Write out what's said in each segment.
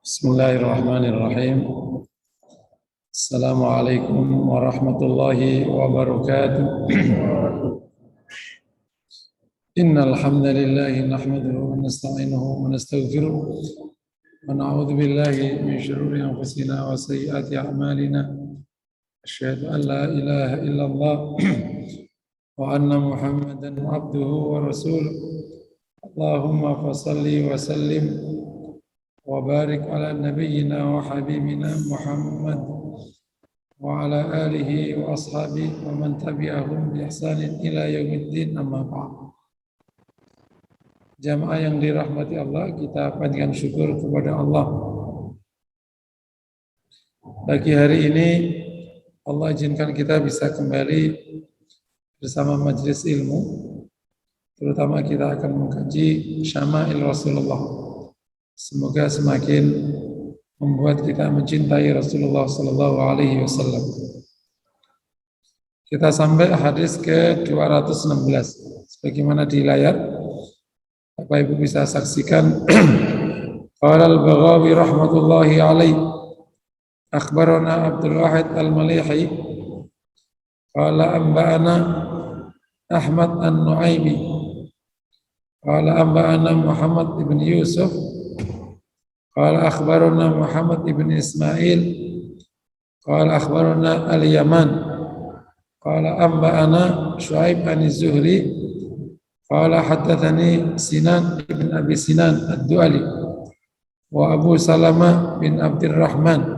Bismillahirrahmanirrahim. Assalamualaikum warahmatullahi wabarakatuh. Innal hamdalillah nahmaduhu wa nasta'inuhu wa nastaghfiruh wa na'udzu billahi min shururi anfusina wa sayyiati a'malina. Asyhadu an la ilaha illallah wa anna Muhammadan abduhu wa rasuluh. Allahumma fassalli wa sallim wa barik ala nabiyyina wa habibina Muhammad wa ala alihi wa ashabihi wa man tabi'ahum bi ihsanin ila yaumiddin, amma ba'd. Jamaah yang dirahmati Allah, kita panjatkan syukur kepada Allah. Pagi hari ini Allah izinkan kita bisa kembali bersama majelis ilmu, terutama kita akan mengkaji Syama'il Rasulullah. Semoga semakin membuat kita mencintai Rasulullah Sallallahu Alaihi Wasallam. Kita sampai hadis ke 216, sebagaimana di layar. Bapak Ibu bisa saksikan. Qala al-Baghawi rahmatullahi alaihi, akhbarana Abdul Wahid al-Malihi, qala anba'ana Ahmad an-Nu'aimi, qala anba'ana Muhammad ibn Yusuf, qala akhbarana Muhammad ibn Ismail, qala akhbarana Al-Yaman, qala anba'ana Shu'aib an-Zuhri, qala haddatsani Sinan ibn Abi Sinan ad-Du'ali wa Abu Salamah bin Abdurrahman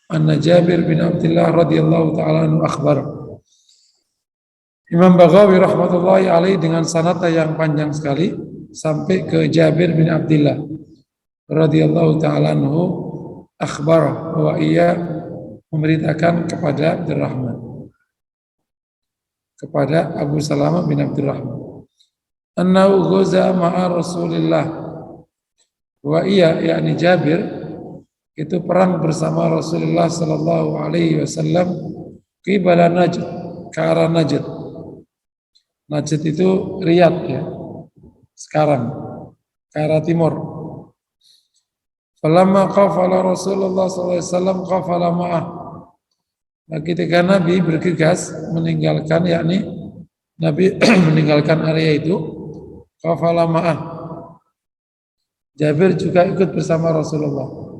anna Jabir bin Abdullah radhiyallahu ta'ala anhu akhbar. Imam Baghawi rahmatullahi alaihi dengan sanad yang panjang sekali sampai ke Jabir bin Abdullah radhiyallahu ta'ala anhu akhbar, bahwa ia memberitakan kepada Abdurrahman, kepada Abu Salamah bin Abdurrahman, annahu ghaza ma'a Rasulillah, bahwa ia, yakni Jabir, itu perang bersama Rasulullah sallallahu alaihi wasallam qibala Najd, ke arah Najd. Najd itu Riyadh ya, sekarang ke arah timur. Falamma qafala Rasulullah SAW qafala ma'ah. Nah, ketika Nabi bergegas meninggalkan, yakni Nabi meninggalkan area itu, qafala ma'ah, Jabir juga ikut bersama Rasulullah.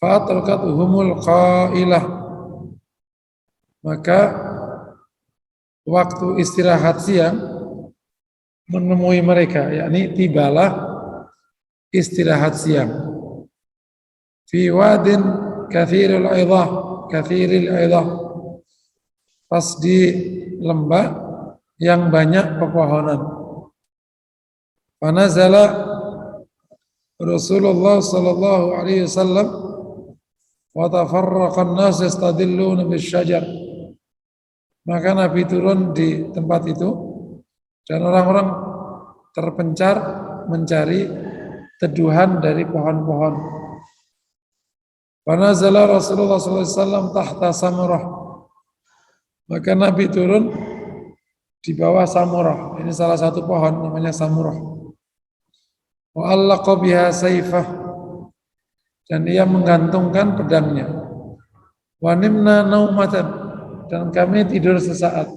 Fa'atalkatuhumul qailah, maka waktu istirahat siang menemui mereka, yakni tibalah istirahat siang. Fi wadin kathiril aidah, pas di lembah yang banyak pepohonan. Fanazala Rasulullah sallallahu alaihi wasallam wa tafarraqa an-nas yastadilluna bisyajar. Maka Nabi turun di tempat itu dan orang-orang terpencar mencari teduhan dari pohon-pohon. Panazala Rasulullah SAW tahta samurah, maka Nabi turun di bawah samurah. Ini salah satu pohon namanya samurah. Wa allaqa biha sayfah, dan ia menggantungkan pedangnya. Wa nimna naumatan, dan kami tidur sesaat.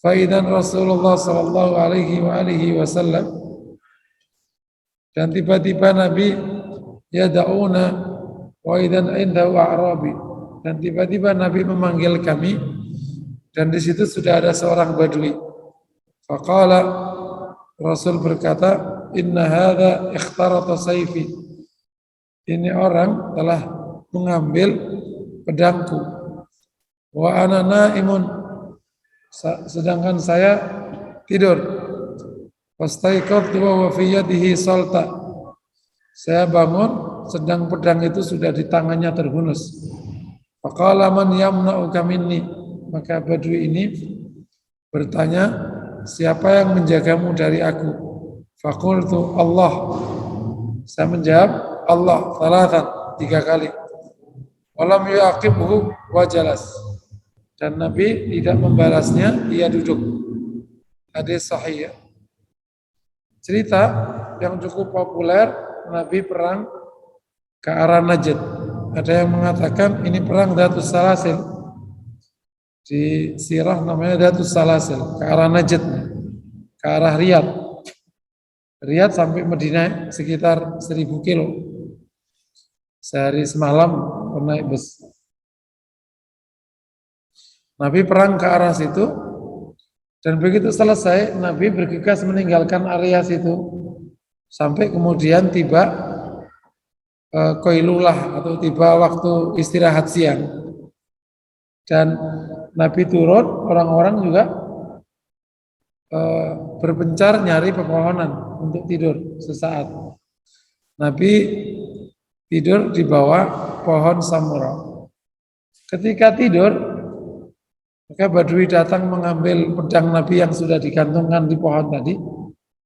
Faidan Rasulullah sallallahu alaihi wasallam, dan tiba-tiba Nabi yada'una wa idan indahu a'rabi, dan tiba-tiba Nabi memanggil kami, dan di situ sudah ada seorang badui. Faqala, Rasul berkata, inna hadza ikhtarata sayfi, ini orang telah mengambil pedangku. Wa ana naimun, sedangkan saya tidur. Fastaiqadtu wa fi yadihi salta, saya bangun sedang pedang itu sudah di tangannya terhunus. Faqala man yamna'uka minni, maka badui ini bertanya, siapa yang menjagamu dari aku? Faqultu Allah, saya menjawab Allah, thalathan, 3 kali. Walam yu'aqibhu wa jalas, dan Nabi tidak membalasnya, ia duduk. Hadis sahih ya. Cerita yang cukup populer, Nabi perang ke arah Najd. Ada yang mengatakan ini perang Dhatus Salasil. Di sirah namanya Dhatus Salasil, ke arah Najd, ke arah Riyadh. Riyadh sampai Madinah sekitar 1000 kilo. Sehari semalam naik bus. Nabi perang ke arah situ, dan begitu selesai Nabi bergegas meninggalkan area situ sampai kemudian tiba Qailulah atau tiba waktu istirahat siang, dan Nabi turun, orang-orang juga berpencar nyari pepohonan untuk tidur sesaat. Nabi tidur di bawah pohon samura. Ketika tidur, maka Badui datang mengambil pedang Nabi yang sudah digantungkan di pohon tadi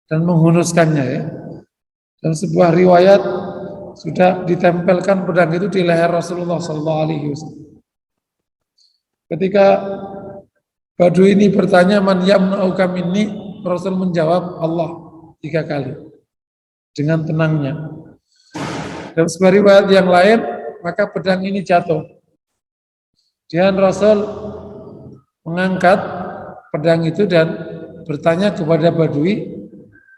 dan menghunuskannya, ya. Dan sebuah riwayat sudah ditempelkan pedang itu di leher Rasulullah SAW. Ketika Badui ini bertanya, man yamna'uka minni, Rasul menjawab Allah 3 kali dengan tenangnya. Dan sebuah riwayat yang lain, maka pedang ini jatuh. Dan Rasul mengangkat pedang itu dan bertanya kepada Badui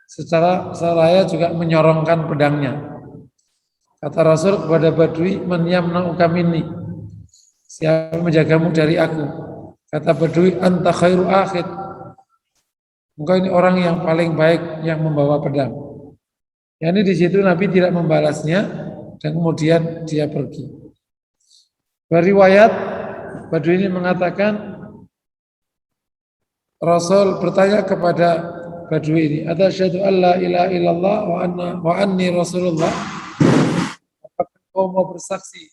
secara seraya juga menyorongkan pedangnya. Kata Rasul kepada Badui, man yamna'uka minni, siapa menjagamu dari aku? Kata Badui, anta khairu akhid, engkau ini orang yang paling baik yang membawa pedang. Yani di situ Nabi tidak membalasnya dan kemudian dia pergi. Beriwayat Badui ini mengatakan, Rasul bertanya kepada Badui ini, asyhadu alla ilaha illallah wa anni rasulullah, apakah kau mau bersaksi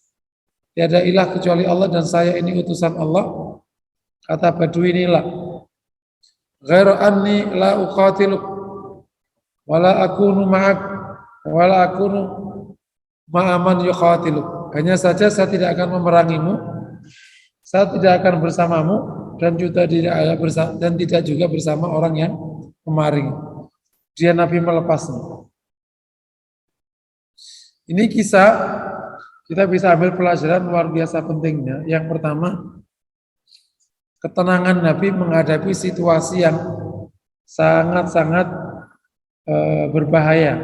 tiada ilah kecuali Allah dan saya ini utusan Allah? Kata Badui ini, la ghairu anni la uqatiluk wala akunu ma'ak wala akunu ma'aman yuqatiluk. Hanya saja saya tidak akan memerangimu, saya tidak akan bersamamu, dan tidak juga bersama orang yang memaring. Dia Nabi melepasnya. Ini kisah kita bisa ambil pelajaran luar biasa pentingnya. Yang pertama, ketenangan Nabi menghadapi situasi yang sangat-sangat berbahaya,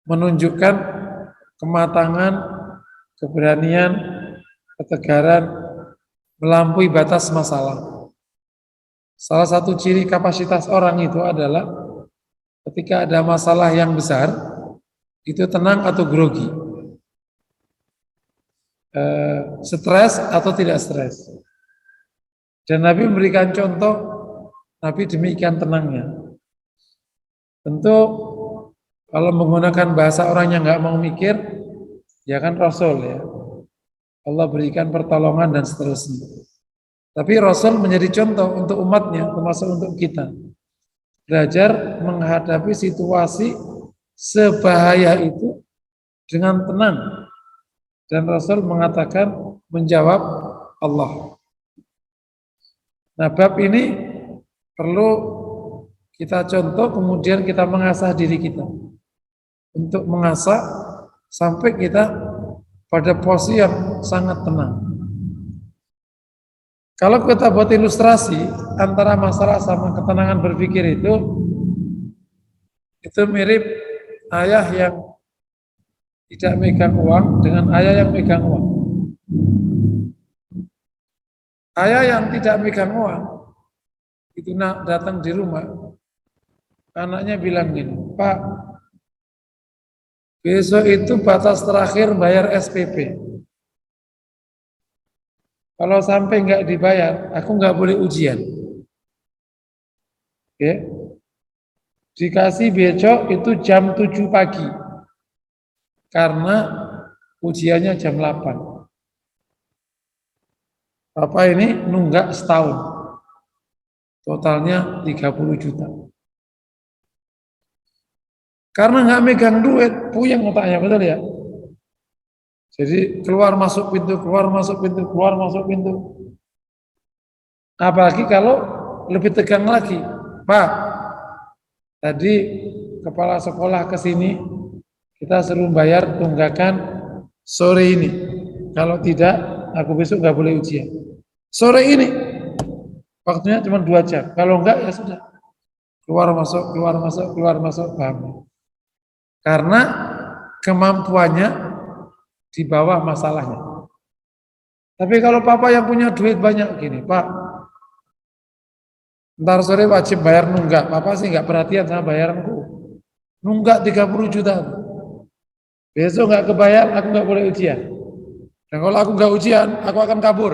menunjukkan kematangan, keberanian, ketegaran melampaui batas masalah. Salah satu ciri kapasitas orang itu adalah ketika ada masalah yang besar, itu tenang atau grogi, stres atau tidak stres. Dan Nabi memberikan contoh, Nabi demikian tenangnya. Tentu kalau menggunakan bahasa orang yang nggak mau mikir, ya kan Rasul, ya. Allah berikan pertolongan dan seterusnya. Tapi Rasul menjadi contoh untuk umatnya, termasuk untuk kita. Belajar menghadapi situasi sebahaya itu dengan tenang. Dan Rasul mengatakan, menjawab Allah. Nah, bab ini perlu kita contoh, kemudian kita mengasah diri kita. Untuk mengasah sampai kita pada posisi yang sangat tenang. Kalau kita buat ilustrasi antara masalah sama ketenangan berpikir itu mirip ayah yang tidak megang uang dengan ayah yang megang uang. Ayah yang tidak megang uang itu datang di rumah, anaknya bilang gini, Pak, besok itu batas terakhir bayar SPP. Kalau sampai nggak dibayar, aku nggak boleh ujian. Oke. Dikasih besok itu jam 7 pagi. Karena ujiannya jam 8. Bapak ini nunggak setahun. Totalnya 30 juta. Karena nggak megang duit, puyeng otaknya, betul ya? Jadi keluar masuk pintu, keluar masuk pintu, keluar masuk pintu. Apalagi kalau lebih tegang lagi, Pak, tadi kepala sekolah ke sini Kita suruh bayar tunggakan sore ini. Kalau tidak, aku besok nggak boleh ujian. Sore ini, waktunya cuma 2 jam. Kalau enggak, ya sudah. Keluar masuk, keluar masuk, keluar masuk, paham. Karena kemampuannya di bawah masalahnya. Tapi kalau papa yang punya duit banyak gini, Pak, ntar sore wajib bayar nunggak. Papa sih nggak perhatian sama bayaranku. Nunggak 30 juta. Besok nggak kebayar, aku nggak boleh ujian. Dan kalau aku nggak ujian, aku akan kabur.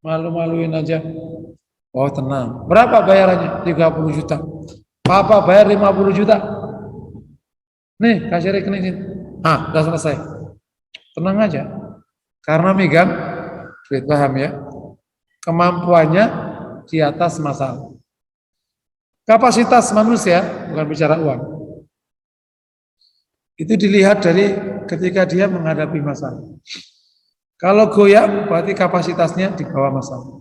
Malu-maluin aja. Oh tenang. Berapa bayarannya? 30 juta. Papa bayar 50 juta. Nih, kasih rekening sini. Ah, udah selesai. Tenang aja. Karena megang duit, paham ya? Kemampuannya di atas masalah. Kapasitas manusia, bukan bicara uang. Itu dilihat dari ketika dia menghadapi masalah. Kalau goyang, berarti kapasitasnya di bawah masalah.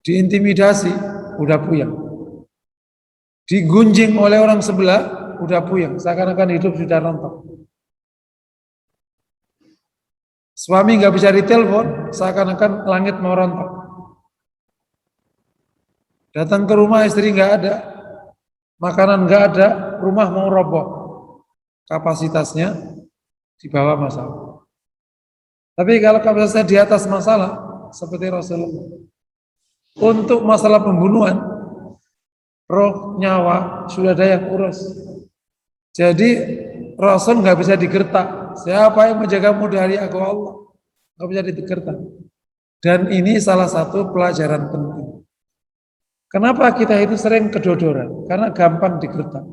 Diintimidasi, udah puyeng. Digunjing oleh orang sebelah, udah puyeng. Seakan-akan hidup sudah rontok. Suami nggak bisa ditelepon, seakan-akan langit mau rontok. Datang ke rumah istri nggak ada, makanan nggak ada, rumah mau roboh. Kapasitasnya di bawah masalah. Tapi kalau kapasitasnya di atas masalah, seperti Rasulullah. Untuk masalah pembunuhan, roh, nyawa, sudah ada yang urus. Jadi Rasul nggak bisa digertak. Siapa yang menjagamu dari aku Allah? Nggak bisa digertak. Dan ini salah satu pelajaran penting. Kenapa kita itu sering kedodoran? Karena gampang digertak.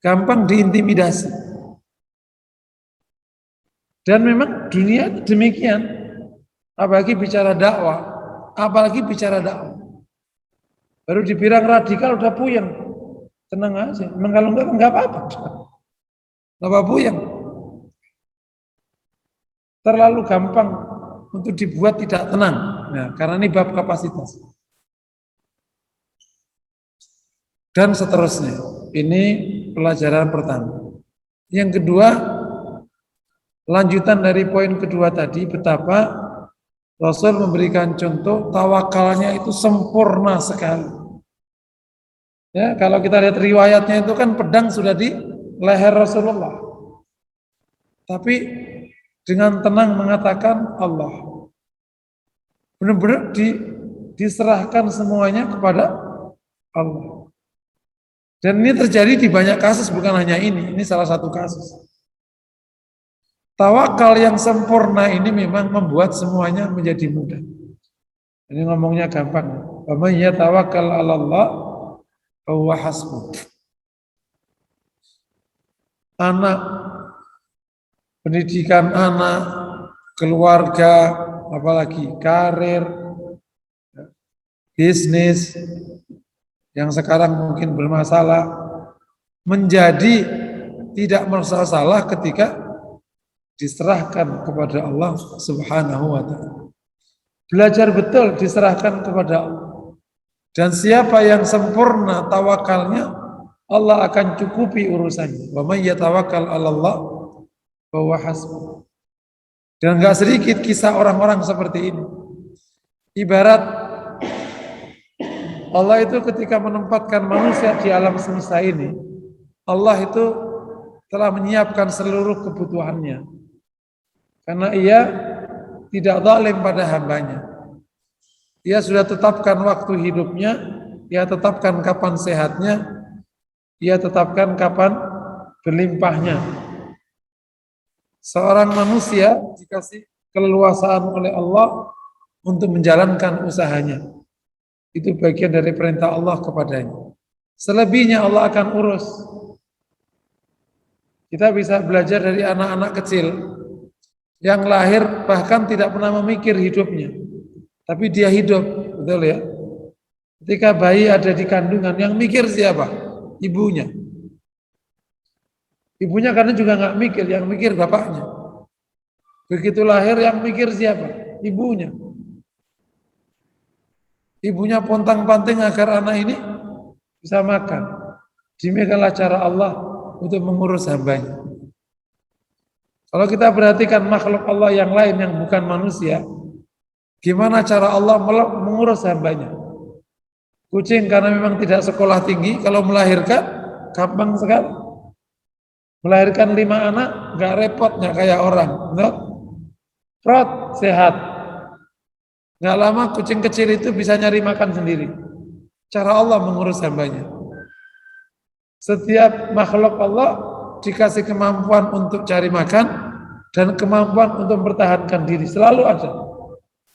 Gampang diintimidasi. Dan memang dunia demikian. Apalagi bicara dakwah. Apalagi bicara dakwah. Baru dibilang radikal udah puyeng. Tenang aja. Memang kalau enggak apa-apa. Apa puyeng. Terlalu gampang untuk dibuat tidak tenang. Nah, karena ini bab kapasitas. Dan seterusnya. Ini pelajaran pertama. Yang kedua, lanjutan dari poin kedua tadi, betapa Rasul memberikan contoh tawakalnya itu sempurna sekali. Ya, kalau kita lihat riwayatnya itu kan pedang sudah di leher Rasulullah. Tapi dengan tenang mengatakan Allah. Benar-benar diserahkan semuanya kepada Allah. Dan ini terjadi di banyak kasus, bukan hanya ini salah satu kasus. Tawakal yang sempurna ini memang membuat semuanya menjadi mudah. Ini ngomongnya gampang. Wa may yatawakkal 'ala Allah fa huwa hasbuh. Anak, pendidikan anak, keluarga, apalagi karir, bisnis yang sekarang mungkin bermasalah, menjadi tidak bersalah ketika diserahkan kepada Allah Subhanahu wa ta'ala. Belajar betul diserahkan kepada Allah. Dan siapa yang sempurna tawakalnya, Allah akan cukupi urusannya. Wa may yatawakkal 'ala Allah fa huwa hasbuh. Dan enggak sedikit kisah orang-orang seperti ini. Ibarat Allah itu ketika menempatkan manusia di alam semesta ini, Allah itu telah menyiapkan seluruh kebutuhannya. Karena ia tidak zalim pada hambanya. Ia sudah tetapkan waktu hidupnya, ia tetapkan kapan sehatnya, ia tetapkan kapan berlimpahnya. Seorang manusia dikasih keleluasaan oleh Allah untuk menjalankan usahanya. Itu bagian dari perintah Allah kepadanya. Selebihnya Allah akan urus. Kita bisa belajar dari anak-anak kecil yang lahir bahkan tidak pernah memikir hidupnya. Tapi dia hidup, betul ya? Ketika bayi ada di kandungan, yang mikir siapa? Ibunya. Ibunya karena juga nggak mikir, yang mikir bapaknya. Begitu lahir yang mikir siapa? Ibunya. Ibunya pontang-panting agar anak ini bisa makan. Demikianlah cara Allah untuk mengurus hambanya. Kalau kita perhatikan makhluk Allah yang lain yang bukan manusia, gimana cara Allah mengurus hambanya? Kucing karena memang tidak sekolah tinggi, kalau melahirkan gampang sekali. Melahirkan 5 anak, nggak repot, nggak kayak orang. Enggak. Prot, sehat. Nggak lama kucing kecil itu bisa nyari makan sendiri. Cara Allah mengurus hambanya. Setiap makhluk Allah dikasih kemampuan untuk cari makan dan kemampuan untuk mempertahankan diri. Selalu ada.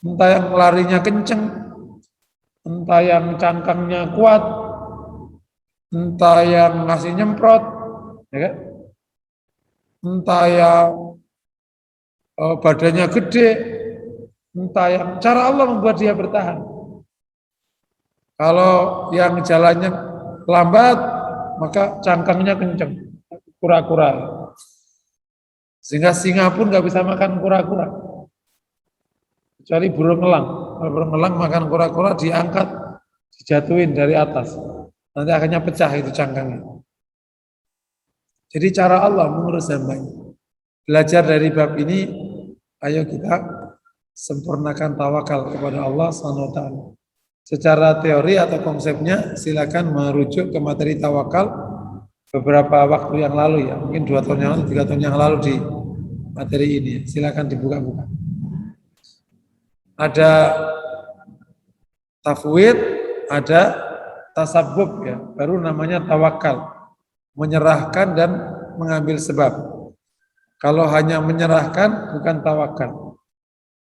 Entah yang larinya kenceng, entah yang cangkangnya kuat, entah yang ngasih nyemprot, ya kan? Entah yang badannya gede, entah yang cara Allah membuat dia bertahan. Kalau yang jalannya lambat, maka cangkangnya kenceng, kura-kura. Sehingga singa pun nggak bisa makan kura-kura. Kecuali burung elang. Kalau burung elang makan kura-kura diangkat, dijatuhin dari atas. Nanti akhirnya pecah itu cangkangnya. Jadi cara Allah mengurus hambanya. Belajar dari bab ini, ayo kita sempurnakan tawakal kepada Allah SWT. Secara teori atau konsepnya silakan merujuk ke materi tawakal beberapa waktu yang lalu ya, mungkin 2 tahun yang lalu, 3 tahun yang lalu di materi ini. Silakan dibuka-buka. Ada tafwid, ada tasabbub ya, baru namanya tawakal. Menyerahkan dan mengambil sebab. Kalau hanya menyerahkan bukan tawakal.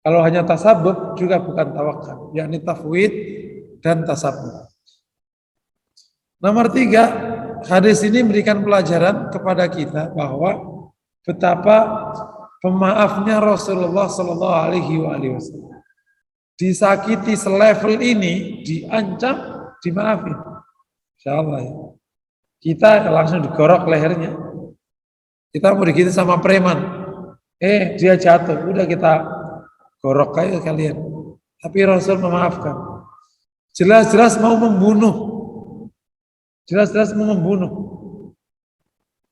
Kalau hanya tasabbub juga bukan tawakal, yakni tafwid dan tasabbub. Nomor 3, hadis ini memberikan pelajaran kepada kita bahwa betapa pemaafnya Rasulullah Shallallahu Alaihi Wasallam. Disakiti selevel ini, diancam, dimaafin. Insyaallah ya. Kita langsung digorok lehernya. Kita mau digitu sama preman. Dia jatuh, udah kita gorok kayak kalian. Tapi Rasul memaafkan. Jelas-jelas mau membunuh. Jelas-jelas mau membunuh.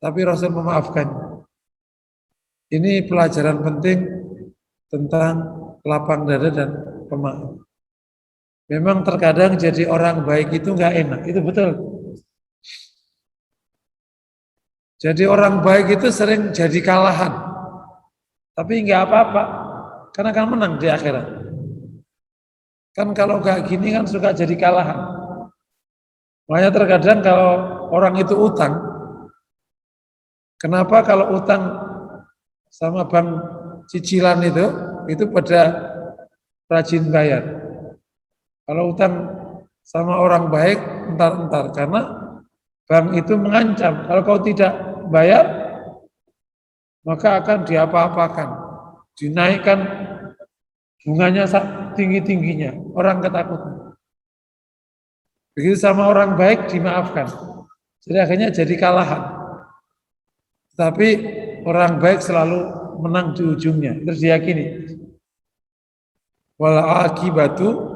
Tapi Rasul memaafkan. Ini pelajaran penting tentang lapang dada dan pemaaf. Memang terkadang jadi orang baik itu nggak enak, itu betul. Jadi orang baik itu sering jadi kalahan. Tapi nggak apa-apa, karena akan menang di akhirat. Kan kalau nggak gini kan suka jadi kalahan. Makanya terkadang kalau orang itu utang, kenapa kalau utang sama bank cicilan itu pada rajin bayar. Kalau utang sama orang baik, entar-entar, karena bank itu mengancam, kalau kau tidak bayar, maka akan diapa-apakan, dinaikkan bunganya tinggi-tingginya, orang ketakutan. Begitu sama orang baik dimaafkan, jadi akhirnya jadi kalahan. Tapi orang baik selalu menang di ujungnya, terus diyakini. Wal akibatu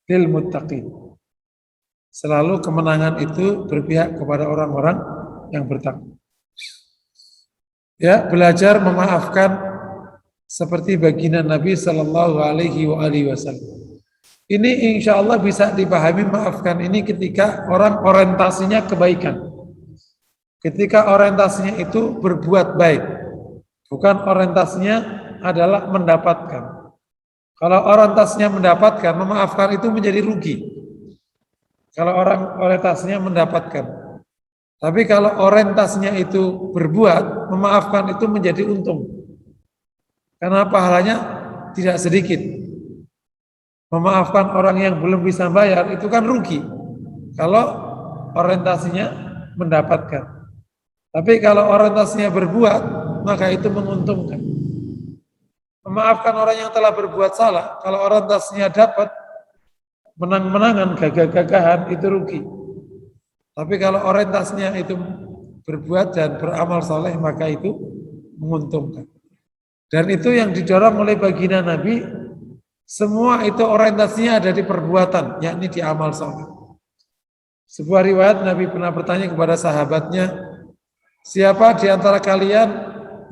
lil muttaqin. Selalu kemenangan itu berpihak kepada orang-orang yang bertakwa. Ya, belajar memaafkan seperti baginda Nabi Sallallahu Alaihi Wasallam. Ini insya Allah bisa dipahami maafkan ini ketika orang orientasinya kebaikan. Ketika orientasinya itu berbuat baik, bukan orientasinya adalah mendapatkan. Kalau orientasinya mendapatkan, memaafkan itu menjadi rugi. Kalau orang orientasinya mendapatkan. Tapi kalau orientasinya itu berbuat, memaafkan itu menjadi untung. Karena pahalanya tidak sedikit. Memaafkan orang yang belum bisa bayar itu kan rugi. Kalau orientasinya mendapatkan. Tapi kalau orientasinya berbuat, maka itu menguntungkan. Memaafkan orang yang telah berbuat salah, kalau orientasinya dapat, menang-menangan, gagah-gagahan, itu rugi. Tapi kalau orientasinya itu berbuat dan beramal saleh, maka itu menguntungkan. Dan itu yang didorong oleh baginda Nabi, semua itu orientasinya ada di perbuatan, yakni di amal saleh. Sebuah riwayat Nabi pernah bertanya kepada sahabatnya, siapa di antara kalian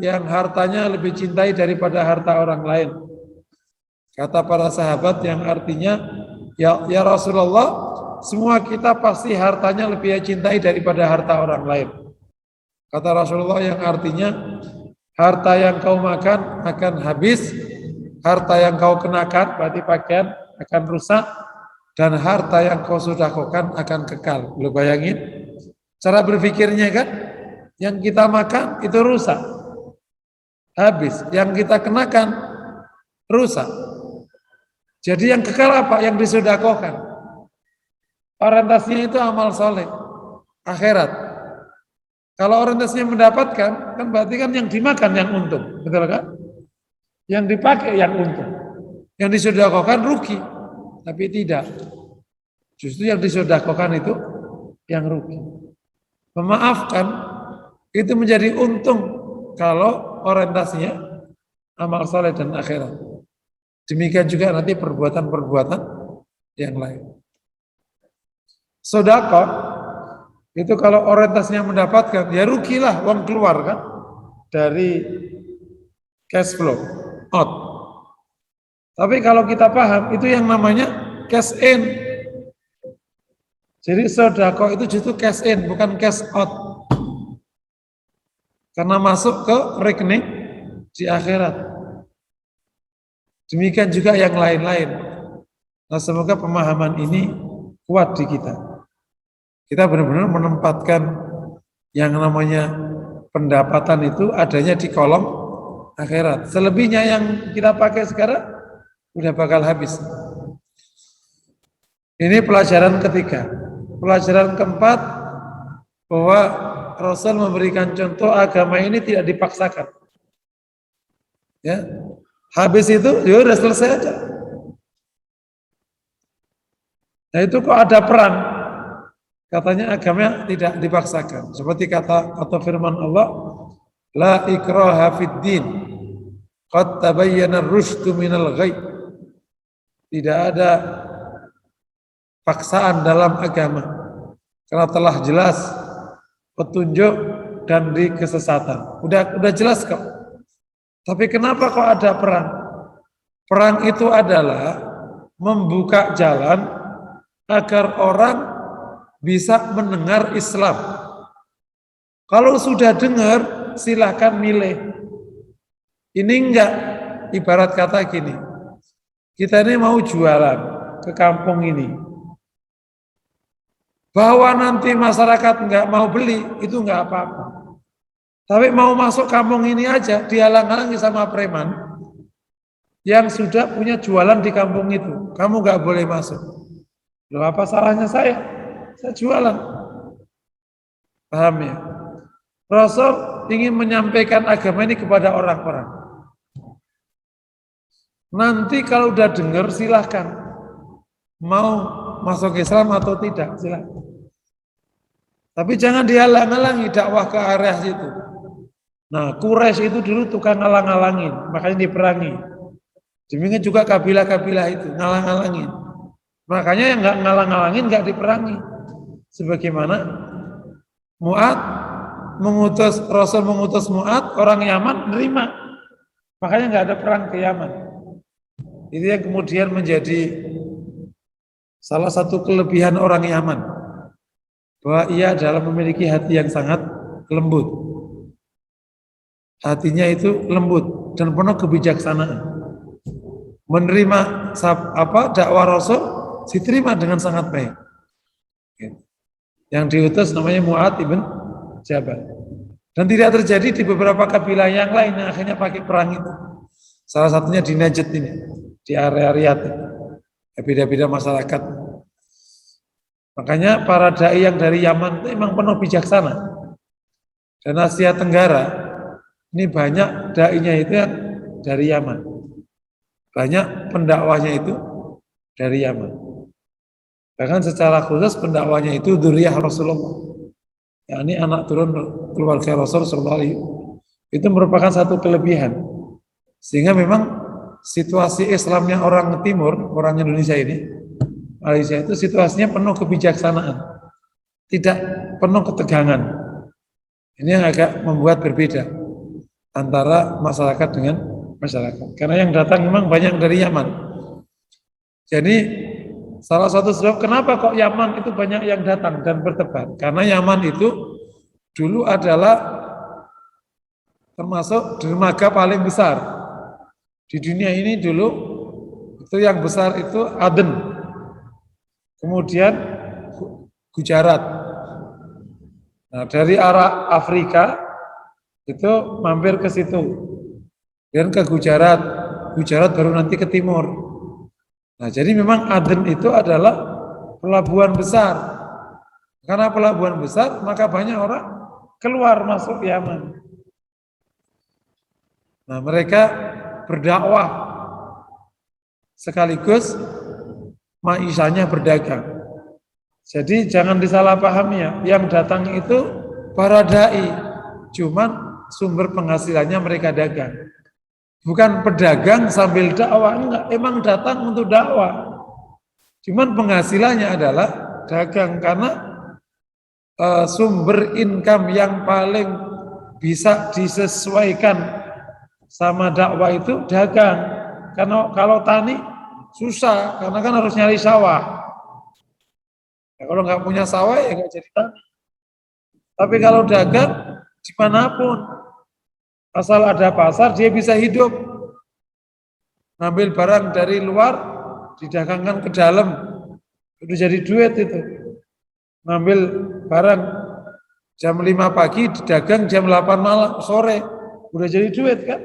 yang hartanya lebih cintai daripada harta orang lain? Kata para sahabat yang artinya, ya Rasulullah, semua kita pasti hartanya lebih cintai daripada harta orang lain. Kata Rasulullah yang artinya, harta yang kau makan akan habis, harta yang kau kenakan, berarti pakaian, akan rusak, dan harta yang kau sedekahkan akan kekal. Lu bayangin, cara berpikirnya kan, yang kita makan itu rusak, habis, yang kita kenakan rusak. Jadi yang kekal apa? Yang disedekahkan. Orientasinya itu amal soleh, akhirat. Kalau orientasinya mendapatkan, kan berarti kan yang dimakan yang untung, betul kan? Yang dipakai yang untung, yang disedekahkan rugi, tapi tidak. Justru yang disedekahkan itu yang rugi. Memaafkan itu menjadi untung kalau orientasinya amal soleh dan akhirat. Demikian juga nanti perbuatan-perbuatan yang lain. Sedekah itu kalau orientasinya mendapatkan, ya rugilah uang keluar kan dari cash flow out. Tapi kalau kita paham itu yang namanya cash in. Jadi sedekah itu justru cash in, bukan cash out. Karena masuk ke rekening di akhirat. Demikian juga yang lain-lain. Nah, semoga pemahaman ini kuat di kita. Kita benar-benar menempatkan yang namanya pendapatan itu adanya di kolom akhirat. Selebihnya yang kita pakai sekarang udah bakal habis. Ini pelajaran ketiga. Pelajaran keempat, bahwa Rasul memberikan contoh agama ini tidak dipaksakan. Ya, habis itu, ya udah selesai aja. Nah itu kok ada perang, katanya agama tidak dipaksakan. Seperti kata atau firman Allah, la ikraha fid din, qad tabayyana ar-rusydu minal ghayy. Tidak ada paksaan dalam agama, karena telah jelas petunjuk dan di kesesatan. Udah jelas kok. Tapi kenapa kok ada perang? Perang itu adalah membuka jalan agar orang bisa mendengar Islam. Kalau sudah dengar, silakan milih. Ini enggak, ibarat kata gini, kita ini mau jualan ke kampung ini. Bahwa nanti masyarakat enggak mau beli, itu enggak apa-apa. Tapi mau masuk kampung ini aja, dihalang-halangi sama preman yang sudah punya jualan di kampung itu. Kamu nggak boleh masuk. Loh, apa salahnya saya? Saya jualan. Paham ya? Rasul ingin menyampaikan agama ini kepada orang-orang. Nanti kalau udah dengar silahkan. Mau masuk Islam atau tidak, silahkan. Tapi jangan dihalang-halangi dakwah ke area situ. Nah, Quraisy itu dulu tukang ngalang-ngalangin, makanya diperangi. Demikian juga kabilah-kabilah itu ngalang-ngalangin. Makanya yang nggak ngalang-ngalangin nggak diperangi. Sebagaimana Mu'ad mengutus, Rasul mengutus Mu'ad, orang Yaman nerima. Makanya nggak ada perang ke Yaman. Itu yang kemudian menjadi salah satu kelebihan orang Yaman, bahwa ia adalah memiliki hati yang sangat lembut. Hatinya itu lembut dan penuh kebijaksanaan. Menerima dakwah Rasul diterima dengan sangat baik. Yang diutus namanya Mu'ad ibn Jabal. Dan tidak terjadi di beberapa kabilah yang lain yang akhirnya pakai perang itu. Salah satunya di Najd ini, di area Riyadh. Beda-beda masyarakat. Makanya para dai yang dari Yaman itu memang penuh bijaksana. Dan Asia Tenggara ini banyak dai-nya itu yang dari Yaman. Banyak pendakwahnya itu dari Yaman. Bahkan secara khusus pendakwahnya itu dzurriyyah Rasulullah. Yakni anak turun keluarga Rasul sallallahu alaihi wasallam. Itu merupakan satu kelebihan. Sehingga memang situasi Islamnya orang Timur, orang Indonesia ini, Malaysia itu situasinya penuh kebijaksanaan. tidak penuh ketegangan. Ini yang agak membuat berbeda antara masyarakat dengan masyarakat. Karena yang datang memang banyak dari Yaman. Jadi salah satu sebab kenapa kok Yaman itu banyak yang datang dan bertebar. Karena Yaman itu dulu adalah termasuk dermaga paling besar di dunia ini dulu. Itu yang besar itu Aden, kemudian Gujarat. Nah, dari arah Afrika itu mampir ke situ, dan ke Gujarat. Gujarat baru nanti ke timur. Nah, jadi memang Aden itu adalah pelabuhan besar. Karena pelabuhan besar, maka banyak orang keluar masuk Yaman. Nah, mereka berdakwah sekaligus maisanya berdagang. Jadi jangan disalahpahami ya, yang datang itu para dai, cuman sumber penghasilannya mereka dagang. Bukan pedagang sambil dakwah, enggak, emang datang untuk dakwah. Cuman penghasilannya adalah dagang, karena sumber income yang paling bisa disesuaikan sama dakwah itu dagang. Karena kalau tani susah, karena kan harus nyari sawah. Ya, kalau nggak punya sawah ya nggak jadi tani. Tapi kalau dagang dimanapun, asal ada pasar dia bisa hidup. Ngambil barang dari luar, didagangkan ke dalam, itu jadi duit itu. Ngambil barang jam 5 pagi, didagang jam 8 malam sore, udah jadi duit kan?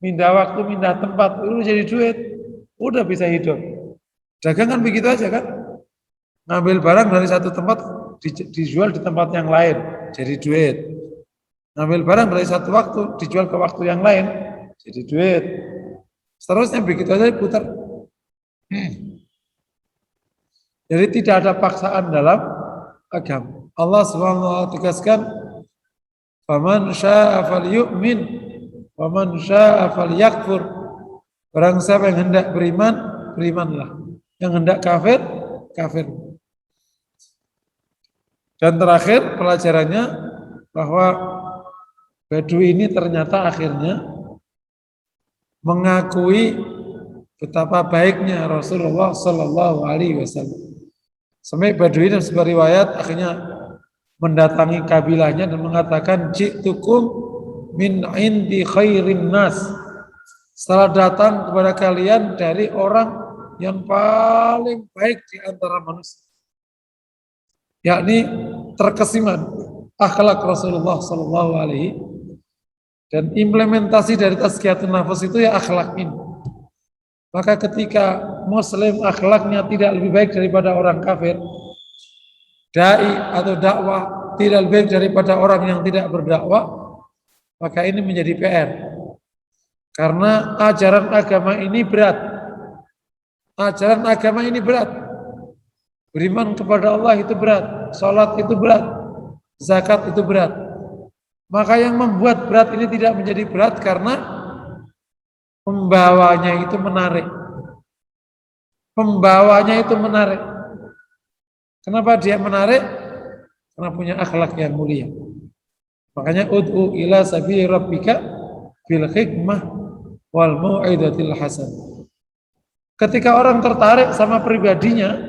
Mindah waktu, mindah tempat, udah jadi duit, udah bisa hidup. Dagang kan begitu aja kan? Ngambil barang dari satu tempat dijual di tempat yang lain, jadi duit. Ngambil barang dari satu waktu dijual ke waktu yang lain, jadi duit. Seterusnya begitu aja putar. Jadi tidak ada paksaan dalam agama. Allah SWT tegaskan, "Faman syaa'a falyu'min, waman syaa'a falyakfur." Barang siapa yang hendak beriman, berimanlah. Yang hendak kafir, kafir. Dan terakhir pelajarannya bahwa Badui ini ternyata akhirnya mengakui betapa baiknya Rasulullah Sallallahu Alaihi Wasallam. Sampai Badui dalam sebuah riwayat akhirnya mendatangi kabilahnya dan mengatakan, "Ji'tukum min indi khairin nas." Setelah datang kepada kalian dari orang yang paling baik di antara manusia, yakni terkesiman akhlak Rasulullah Sallallahu Alaihi, dan implementasi dari tazkiyatun nafas itu ya akhlak ini. Maka ketika Muslim akhlaknya tidak lebih baik daripada orang kafir, dai atau dakwah tidak lebih baik daripada orang yang tidak berdakwah, maka ini menjadi PR. Karena ajaran agama ini berat. Ajaran agama ini berat. Beriman kepada Allah itu berat, sholat itu berat, zakat itu berat. Maka yang membuat berat ini tidak menjadi berat karena pembawanya itu menarik. Pembawanya itu menarik. Kenapa dia menarik? Karena punya akhlak yang mulia. Makanya ud'u ila sabili rabbika bil hikmah wal mau'izatil hasan. Ketika orang tertarik sama pribadinya,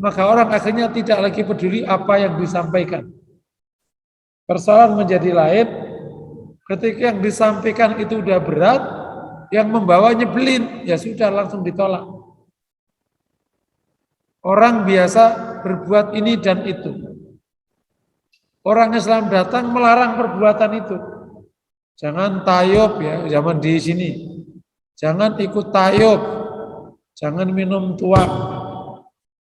maka orang akhirnya tidak lagi peduli apa yang disampaikan. Persoalan menjadi lain ketika yang disampaikan itu udah berat, yang membawa nyebelin, ya sudah langsung ditolak. Orang biasa berbuat ini dan itu. Orang Islam datang melarang perbuatan itu. Jangan tayub ya, zaman di sini. Jangan ikut tayub. Jangan minum tua.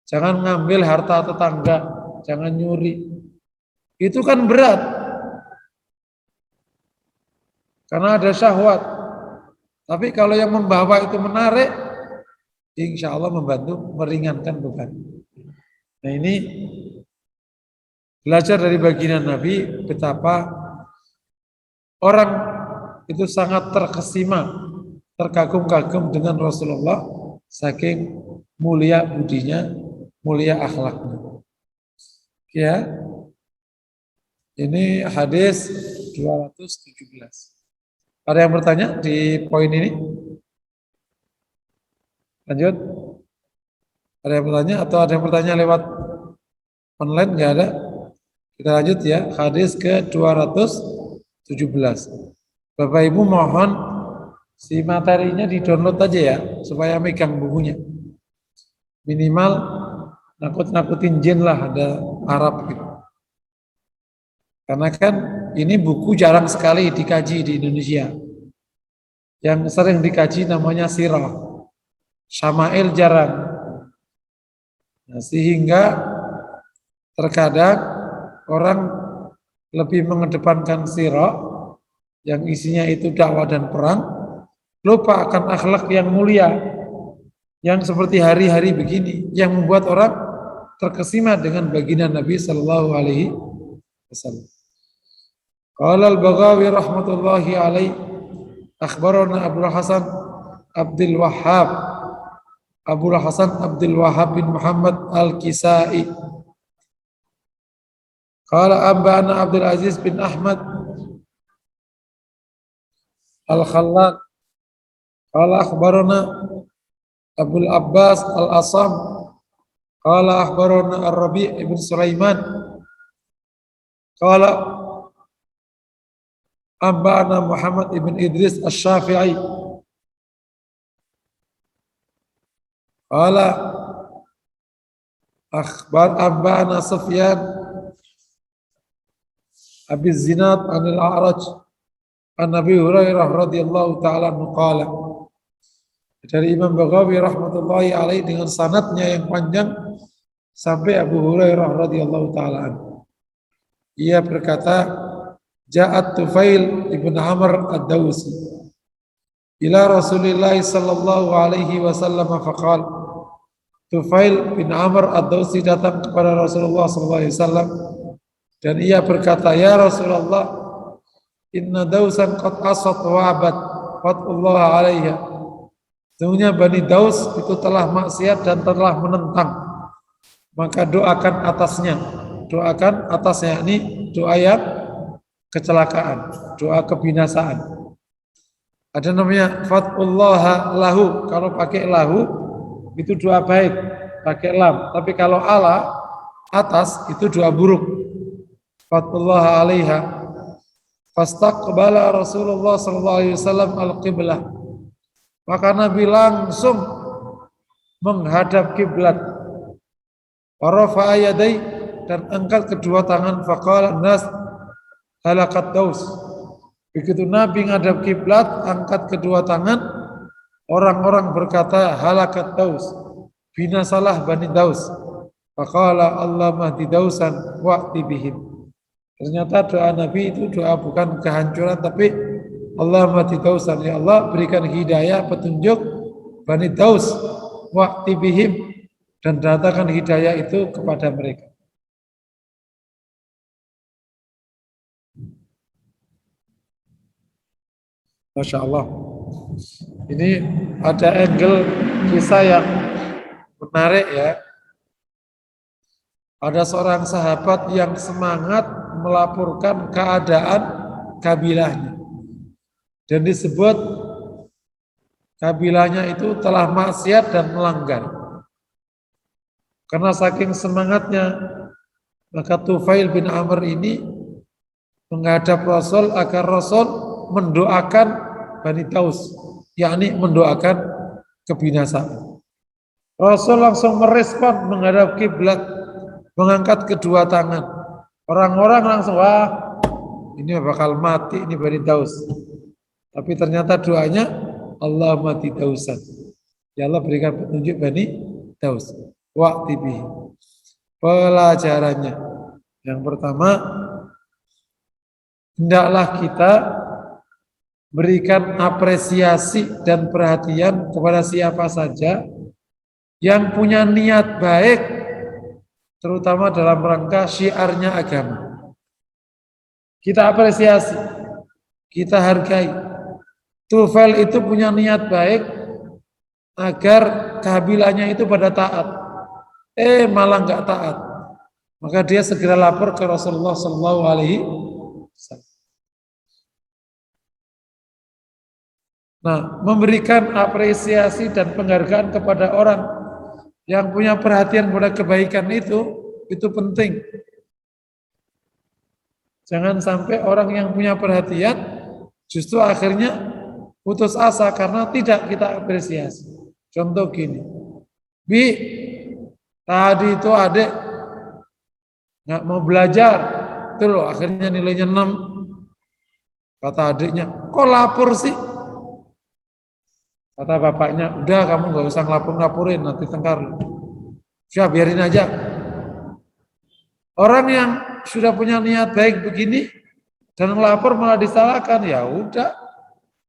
Jangan ngambil harta tetangga. Jangan nyuri. Itu kan berat. Karena ada syahwat. Tapi kalau yang membawa itu menarik, insya Allah membantu meringankan beban. Nah ini belajar dari baginda Nabi betapa orang itu sangat terkesima, terkagum-kagum dengan Rasulullah, saking mulia budinya, mulia akhlaknya. Ya, Ini hadis 217. Ada yang bertanya di poin ini? Lanjut. Ada yang bertanya atau ada yang bertanya lewat online? Nggak ada. Kita lanjut ya. Hadis ke 217. Bapak Ibu mohon si materinya di-download aja ya, supaya megang bukunya. Minimal nakut-nakutin jin lah, ada Arab gitu. Karena kan ini buku jarang sekali dikaji di Indonesia. Yang sering dikaji namanya sirah. Syama'il jarang. Nah, sehingga terkadang orang lebih mengedepankan sirah yang isinya itu dakwah dan perang, lupa akan akhlak yang mulia, yang seperti hari-hari begini, yang membuat orang terkesima dengan baginda Nabi Sallallahu Alaihi Wasallam. Qala al-Baghawi rahmatullahi alaih, akhbarana Abdul Hasan Abdul Wahhab, Abdul Hasan Abdul Wahhab bin Muhammad al-Kisai. Qala ambana Abdul Aziz bin Ahmad al-Khallaq. Qala akhbarana Abdul Abbas al-Asam. Qala akhbarana Ar-Rabi' ibn Sulaiman. Qala ambana Muhammad ibn Idris al-Syafi'i. Qala akhbar ambana Sufyan Abi Zinad anil A'raj an Nabi Hurairah radhiyallahu ta'ala anhu qala. Dari Imam Baghawi rahmatullahi alaih dengan sanadnya yang panjang sampai Abu Hurairah radhiyallahu ta'ala anhu. Ia berkata, Ja'at Tufail ibn Amr ad-Dawsi ila Rasulillah sallallahu alaihi wasallam faqal. Tufail bin Amr ad-Dawsi datang kepada Rasulullah sallallahu alaihi wasallam dan ia berkata, ya Rasulullah, inna Dawsan qad asat wa abad fatullah alaiha. Sesungguhnya Bani Daus itu telah maksiat dan telah menentang, maka doakan atasnya. Doakan atasnya, ini doa yang kecelakaan, doa kebinasaan. Ada namanya fatullah lahu, kalau pakai lahu itu doa baik, pakai lam. Tapi kalau ala atas itu doa buruk. Fatullah alaiha. Fastaqbala Rasulullah sallallahu alaihi wasallam al-qiblah. Maka Nabi langsung menghadap kiblat. Wa rafa'a yadai, dan angkat kedua tangan. Faqala an-nas halakat Daus. Begitu Nabi menghadap kiblat, angkat kedua tangan, orang-orang berkata halakat Daus, binasalah Bani Daus. Faqala Allah mahdi Dausan wa'ti bihim. Ternyata doa Nabi itu doa bukan kehancuran, tapi Allah mahdi Dausan, ya Allah berikan hidayah, petunjuk Bani Daus wa'ti bihim, dan datangkan hidayah itu kepada mereka. Masya Allah. Ini ada angle kisah yang menarik ya. Ada seorang sahabat yang semangat melaporkan keadaan kabilahnya. Dan disebut kabilahnya itu telah maksiat dan melanggar. Karena saking semangatnya, maka Tufail bin Amr ini menghadap Rasul agar Rasul mendoakan Bani Daus, yakni mendoakan kebinasaan. Rasul langsung merespon menghadap kiblat, mengangkat kedua tangan. Orang-orang langsung, wah ini bakal mati, ini Bani Daus. Tapi ternyata doanya, Allah mati Dausan. Ya Allah berikan petunjuk Bani Daus. Wa'ti bihi. Pelajarannya. Yang pertama, hendaklah kita berikan apresiasi dan perhatian kepada siapa saja yang punya niat baik, terutama dalam rangka syiarnya agama. Kita apresiasi, kita hargai. Tufail itu punya niat baik agar kabilahnya itu pada taat. Malah nggak taat. Maka dia segera lapor ke Rasulullah SAW. Nah, memberikan apresiasi dan penghargaan kepada orang yang punya perhatian pada kebaikan itu penting. Jangan sampai orang yang punya perhatian justru akhirnya putus asa karena tidak kita apresiasi. Contoh gini, Bi, tadi itu adik nggak mau belajar, itu loh akhirnya nilainya 6. Kata adiknya, kok lapor sih? Kata bapaknya, udah kamu nggak usah ngelapor-laporin, nanti tengkar. Sudah biarin aja. Orang yang sudah punya niat baik begini dan ngelapor malah disalahkan, ya udah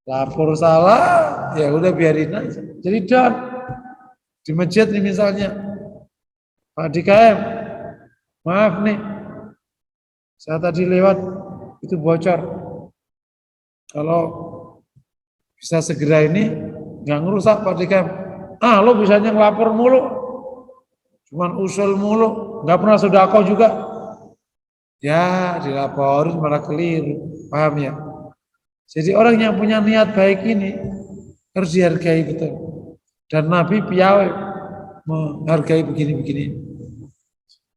lapor salah, ya udah biarin aja. Jadi dan di masjid nih misalnya, Pak DKM, maaf nih, saya tadi lewat itu bocor. Kalau bisa segera ini nggak ngerusak Pak DKM. Lo bisanya ngelapor mulu, cuman usul mulu, nggak pernah sedekah juga. Ya dilaporin malah keliru, paham ya? Jadi orang yang punya niat baik ini harus dihargai betul. Dan Nabi piawai menghargai begini-begini.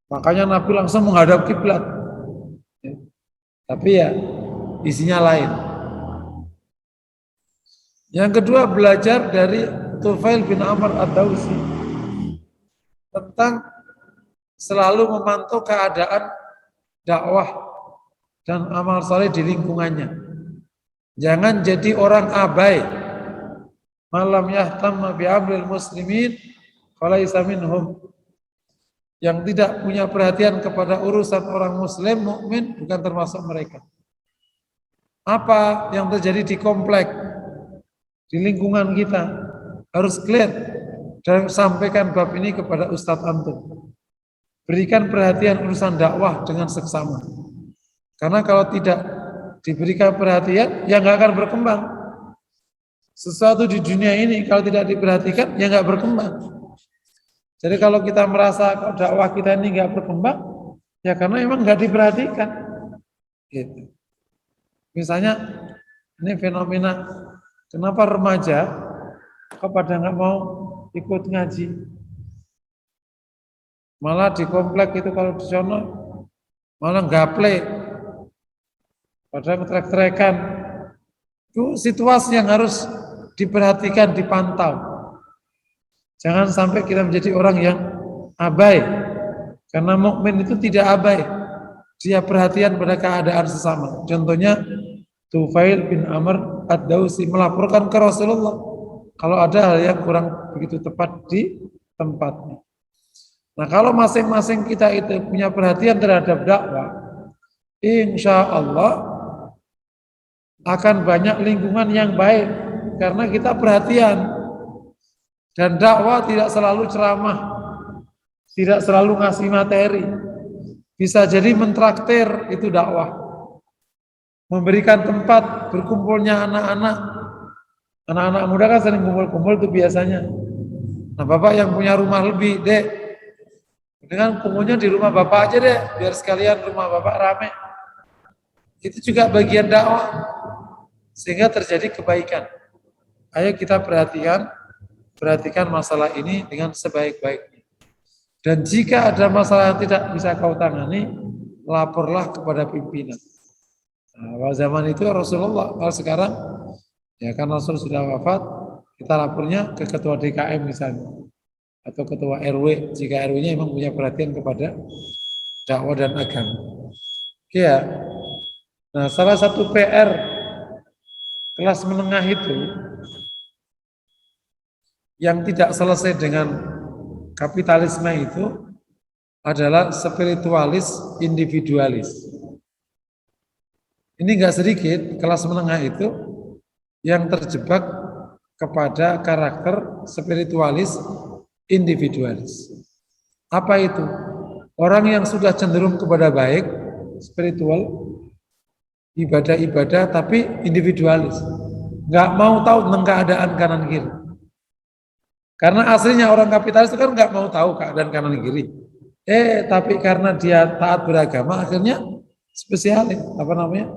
Makanya Nabi langsung menghadap kiblat. Ya. Tapi ya isinya lain. Yang kedua belajar dari Tufail bin Amr ad-Dawsi tentang selalu memantau keadaan dakwah dan amal saleh di lingkungannya. Jangan jadi orang abai. Malam yahtamma bi amril muslimin falaisa minhum. Yang tidak punya perhatian kepada urusan orang muslim mukmin bukan termasuk mereka. Apa yang terjadi di komplek, di lingkungan kita harus clear dan sampaikan bab ini kepada Ustadz Antum. Berikan perhatian urusan dakwah dengan seksama. Karena kalau tidak diberikan perhatian, ya nggak akan berkembang. Sesuatu di dunia ini kalau tidak diperhatikan, ya nggak berkembang. Jadi kalau kita merasa kok dakwah kita ini nggak berkembang, ya karena emang nggak diperhatikan. Gitu. Misalnya ini fenomena kenapa remaja kok pada nggak mau ikut ngaji, malah di komplek itu kalau di sono malah gaple, padahal trek-trekan. Itu situasi yang harus diperhatikan, dipantau. Jangan sampai kita menjadi orang yang abai. Karena mukmin itu tidak abai. Dia perhatian pada keadaan sesama. Contohnya Tufail bin Amr ad-Dawsi melaporkan ke Rasulullah kalau ada hal yang kurang begitu tepat di tempatnya. Nah, kalau masing-masing kita itu punya perhatian terhadap dakwah, insya Allah akan banyak lingkungan yang baik karena kita perhatian. Dan dakwah tidak selalu ceramah, tidak selalu ngasih materi. Bisa jadi mentraktir itu dakwah. Memberikan tempat berkumpulnya anak-anak. Anak-anak muda kan sering kumpul-kumpul itu biasanya. Nah, bapak yang punya rumah lebih, Dek, dengan kumpulnya di rumah bapak aja deh, biar sekalian rumah bapak rame. Itu juga bagian dakwah. Sehingga terjadi kebaikan. Ayo kita perhatikan masalah ini dengan sebaik-baiknya. Dan jika ada masalah yang tidak bisa kau tangani, laporlah kepada pimpinan. Nah, zaman itu Rasulullah, kalau sekarang ya kan Rasul sudah wafat, kita lapornya ke ketua DKM misalnya atau ketua RW jika RW-nya memang punya perhatian kepada dakwah dan agama. Oke ya. Nah, salah satu PR kelas menengah itu yang tidak selesai dengan kapitalisme itu adalah spiritualis individualis. Ini enggak sedikit kelas menengah itu yang terjebak kepada karakter spiritualis individualis. Apa itu? Orang yang sudah cenderung kepada baik, spiritual, ibadah-ibadah tapi individualis. Enggak mau tahu tentang keadaan kanan kiri. Karena aslinya orang kapitalis itu kan nggak mau tahu keadaan kanan kiri. Tapi karena dia taat beragama, akhirnya spesialis, apa namanya,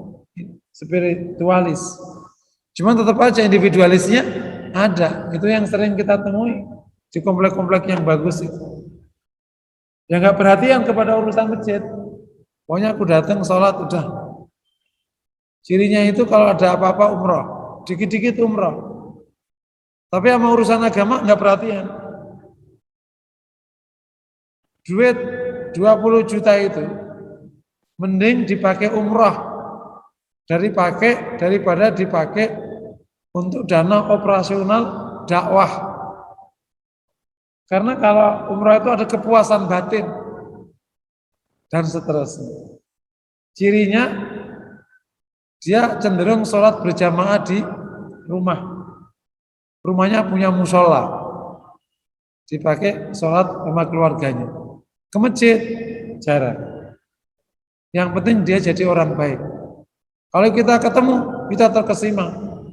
spiritualis. Cuman tetap aja individualisnya ada. Itu yang sering kita temui di komplek-komplek yang bagus itu. Yang nggak perhatian kepada urusan masjid. Pokoknya aku datang sholat udah. Cirinya itu kalau ada apa-apa umroh, dikit-dikit umroh. Tapi sama urusan agama nggak perhatian. Duit 20 juta itu mending dipakai umroh daripada dipakai untuk dana operasional dakwah. Karena kalau umroh itu ada kepuasan batin dan seterusnya. Cirinya dia cenderung sholat berjamaah di rumah. Rumahnya punya musola, dipakai sholat sama keluarganya. Ke masjid jarang. Yang penting dia jadi orang baik. Kalau kita ketemu, kita terkesima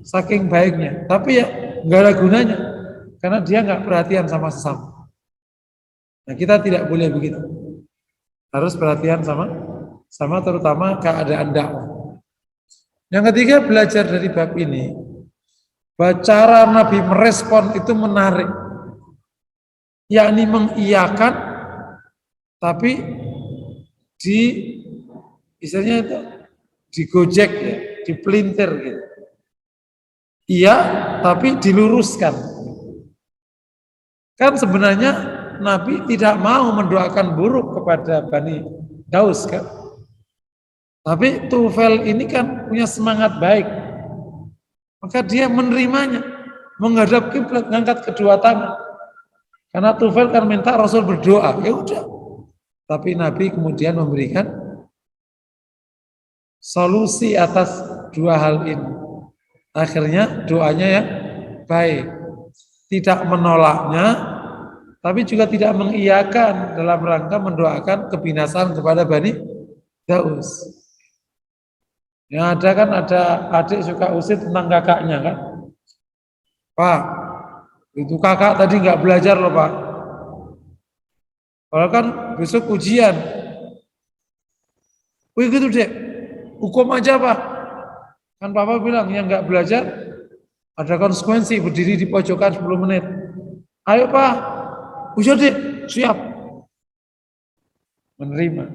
saking baiknya. Tapi ya nggak ada gunanya karena dia nggak perhatian sama sesama. Nah, kita tidak boleh begitu. Harus perhatian sama terutama keadaan dakwah. Yang ketiga, belajar dari bab ini, bahwa cara Nabi merespon itu menarik, yakni mengiyakan, tapi istilahnya itu digojek ya, dipelintir gitu. Iya, tapi diluruskan. Kan sebenarnya Nabi tidak mau mendoakan buruk kepada Bani Daus kan. Tapi Tufail ini kan punya semangat baik. Maka dia menerimanya, menghadap kiblat, mengangkat kedua tangan. Karena Tufail kan minta Rasul berdoa, ya udah. Tapi Nabi kemudian memberikan solusi atas dua hal ini. Akhirnya doanya yang baik. Tidak menolaknya, tapi juga tidak mengiyakan dalam rangka mendoakan kebinasaan kepada Bani Daus. Yang ada kan ada adik suka usir tentang kakaknya kan. Pak, itu kakak tadi nggak belajar loh Pak. Kalau kan besok ujian. Wih gitu deh, hukum aja Pak. Kan Papa bilang yang nggak belajar ada konsekuensi berdiri di pojokan 10 menit. Ayo Pak, ujian deh, siap. Menerima.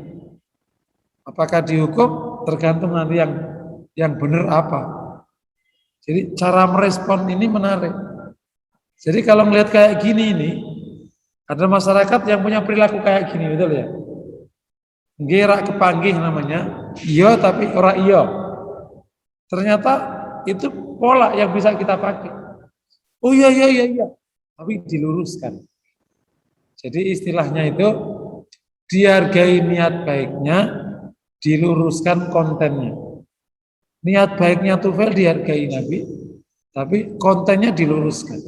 Apakah dihukum? Tergantung nanti yang benar apa. Jadi cara merespon ini menarik. Jadi kalau melihat kayak gini ini, ada masyarakat yang punya perilaku kayak gini, betul ya? Gerak kepanggih namanya, iya tapi ora iya. Ternyata itu pola yang bisa kita pakai. Oh iya, tapi diluruskan. Jadi istilahnya itu dihargai niat baiknya, diluruskan kontennya. Niat baiknya Tufail dihargai Nabi, tapi kontennya diluruskan.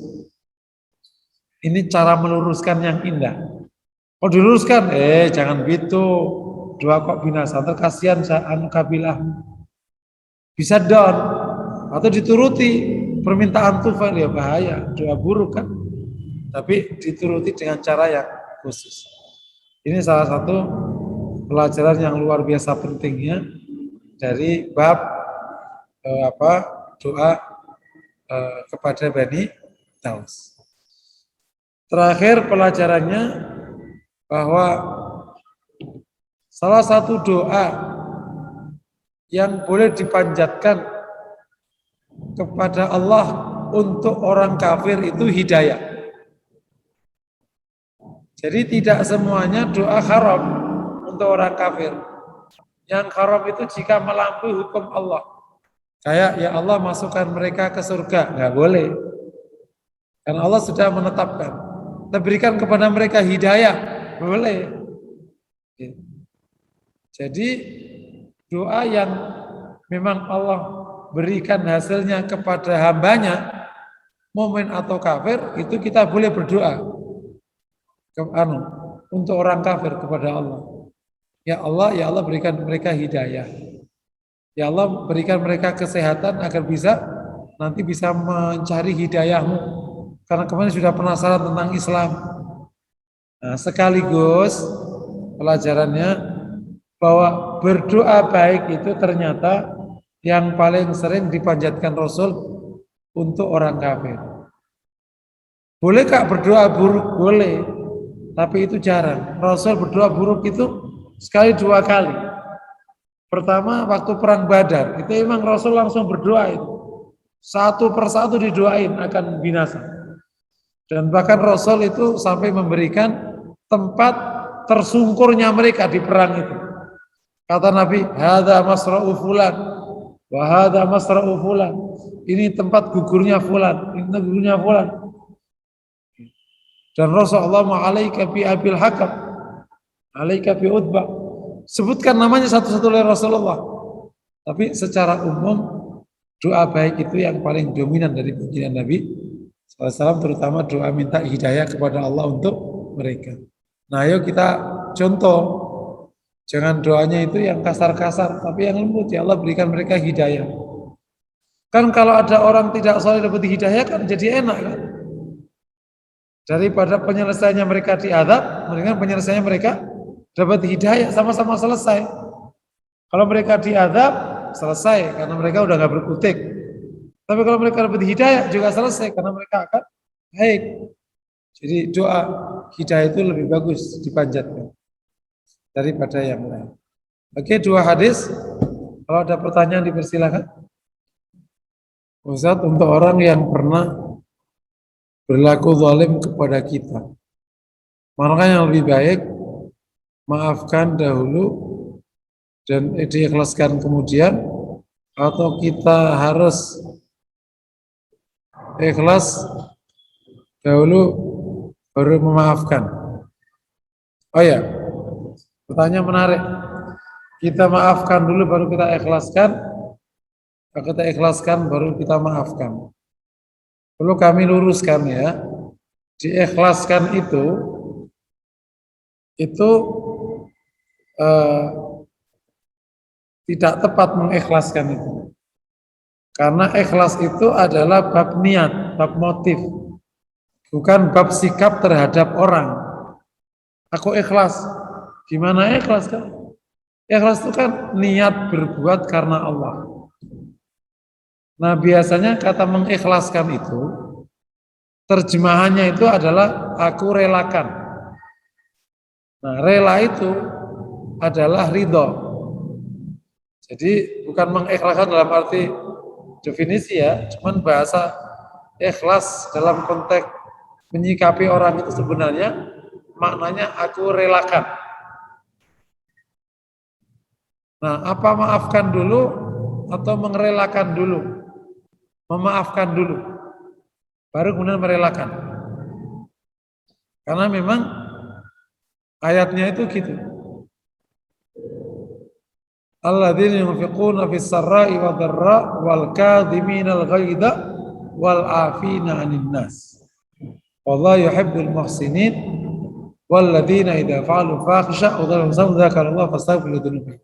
Ini cara meluruskan yang indah. Oh diluruskan, jangan gitu. Doa kok binasa, terkasihan anu kabilah. Bisa down atau dituruti permintaan Tufail ya bahaya, doa buruk kan. Tapi dituruti dengan cara yang khusus. Ini salah satu pelajaran yang luar biasa pentingnya dari bab doa kepada Bani Daus. Terakhir pelajarannya bahwa salah satu doa yang boleh dipanjatkan kepada Allah untuk orang kafir itu hidayah. Jadi tidak semuanya doa haram untuk orang kafir. Yang haram itu jika melampaui hukum Allah. Kayak ya Allah masukkan mereka ke surga, nggak boleh. Karena Allah sudah menetapkan. Kita berikan kepada mereka hidayah, boleh. Jadi doa yang memang Allah berikan hasilnya kepada hambanya, mukmin atau kafir, itu kita boleh berdoa untuk orang kafir kepada Allah. Ya Allah berikan mereka hidayah. Ya Allah berikan mereka kesehatan agar nanti bisa mencari hidayahmu. Karena kemarin sudah penasaran tentang Islam. Nah, sekaligus pelajarannya bahwa berdoa baik itu ternyata yang paling sering dipanjatkan Rasul untuk orang kafir. Boleh Kak berdoa buruk? Boleh. Tapi itu jarang. Rasul berdoa buruk itu sekali dua kali. Pertama waktu perang Badar, itu memang Rasul langsung berdoa itu. Satu persatu didoain akan binasa. Dan bahkan Rasul itu sampai memberikan tempat tersungkurnya mereka di perang itu. Kata Nabi, hadza masra'u fulan wa hadza masra'u fulan. Ini tempat gugurnya fulan, ini gugurnya fulan. Dan Rasulullah ma'alaika bi abil hakam, alaika bi utbah. Sebutkan namanya satu-satu oleh Rasulullah. Tapi secara umum doa baik itu yang paling dominan dari baginda Nabi SAW, terutama doa minta hidayah kepada Allah untuk mereka. Nah, ayo kita contoh. Jangan doanya itu yang kasar-kasar, tapi yang lembut. Ya Allah berikan mereka hidayah. Kan kalau ada orang tidak soleh dapat hidayah kan jadi enak kan? Daripada penyelesaiannya mereka diadab, mendingan penyelesaiannya mereka dapat hidayah, sama-sama selesai. Kalau mereka diadab, selesai karena mereka udah gak berkutik. Tapi kalau mereka dapat hidayah juga selesai karena mereka akan baik. Jadi doa hidayah itu lebih bagus dipanjatkan daripada yang lain. Oke, dua hadis. Kalau ada pertanyaan dipersilakan. Ustaz, untuk orang yang pernah berlaku zalim kepada kita, maka yang lebih baik maafkan dahulu dan diikhlaskan kemudian, atau kita harus ikhlas dahulu baru memaafkan? Oh ya, pertanyaan menarik. Kita maafkan dulu baru kita ikhlaskan baru kita maafkan. Perlu kami luruskan ya, diikhlaskan itu tidak tepat mengikhlaskan itu. Karena ikhlas itu adalah bab niat, bab motif, bukan bab sikap terhadap orang. Aku ikhlas, gimana ikhlas kan? Ikhlas itu kan niat berbuat karena Allah. Nah, biasanya kata mengikhlaskan itu terjemahannya itu adalah aku relakan. Nah, rela itu adalah ridho. Jadi bukan mengikhlaskan dalam arti definisi ya, cuman bahasa ikhlas dalam konteks menyikapi orang itu sebenarnya maknanya aku relakan. Nah, apa maafkan dulu atau mengerelakan dulu? Memaafkan dulu, baru kemudian merelakan. Karena memang ayatnya itu gitu. Alladzina yunfiquna fis sarra'i wad dharra wal kadhiminal ghaidha wal 'afina 'anil nas. Wallahu yuhibbul muhsinin walladzina idza fa'alu fahisha aw dzalamu dzakarallaha fastaghfiru dzunubahum.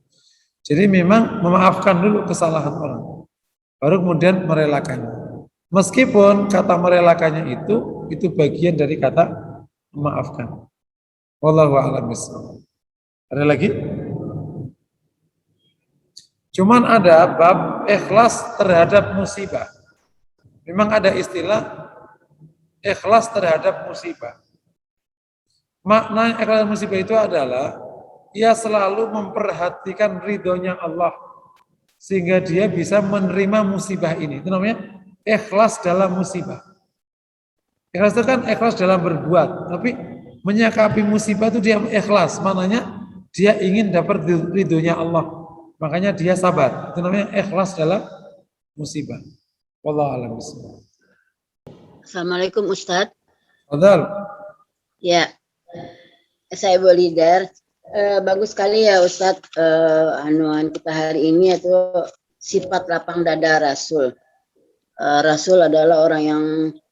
Jadi memang memaafkan dulu kesalahan orang, baru kemudian merelakannya. Meskipun kata merelakannya itu bagian dari kata memaafkan. Wallahu a'lam bishawab. Ada lagi? Cuman ada bab ikhlas terhadap musibah. Memang ada istilah ikhlas terhadap musibah. Makna ikhlas musibah itu adalah ia selalu memperhatikan ridhonya Allah sehingga dia bisa menerima musibah ini. Itu namanya ikhlas dalam musibah. Ikhlas itu kan ikhlas dalam berbuat, tapi menyikapi musibah itu dia ikhlas. Maknanya dia ingin dapat ridhonya Allah. Makanya dia sabar. Itu namanya ikhlas dalam musibah. Wallahu a'lam bishawab. Assalamualaikum Ustadz. Fadhal. Ya, saya Bu Lidar. Bagus sekali ya Ustadz anuan kita hari ini yaitu sifat lapang dada Rasul. Rasul adalah orang yang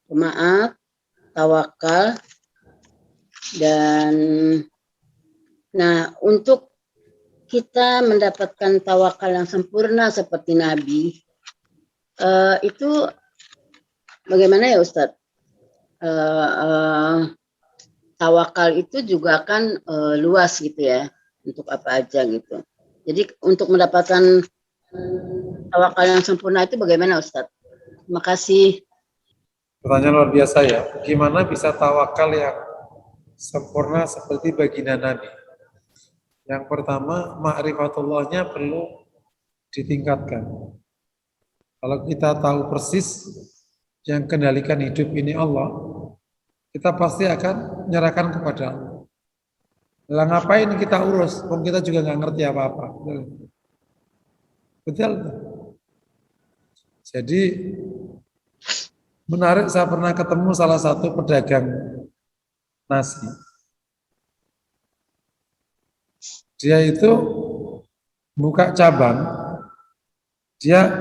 pemaaf, tawakal, dan nah untuk kita mendapatkan tawakal yang sempurna seperti Nabi, itu bagaimana ya Ustadz? tawakal itu juga kan luas gitu ya, untuk apa aja gitu. Jadi untuk mendapatkan tawakal yang sempurna itu bagaimana Ustadz? Terima kasih. Pertanyaan luar biasa ya. Gimana bisa tawakal yang sempurna seperti baginda Nabi? Yang pertama, ma'rifatullahnya perlu ditingkatkan. Kalau kita tahu persis yang kendalikan hidup ini Allah, kita pasti akan menyerahkan kepada Allah. Lah ngapain kita urus? Wong kita juga nggak ngerti apa-apa. Betul. Jadi menarik, saya pernah ketemu salah satu pedagang nasi. Dia itu buka cabang, dia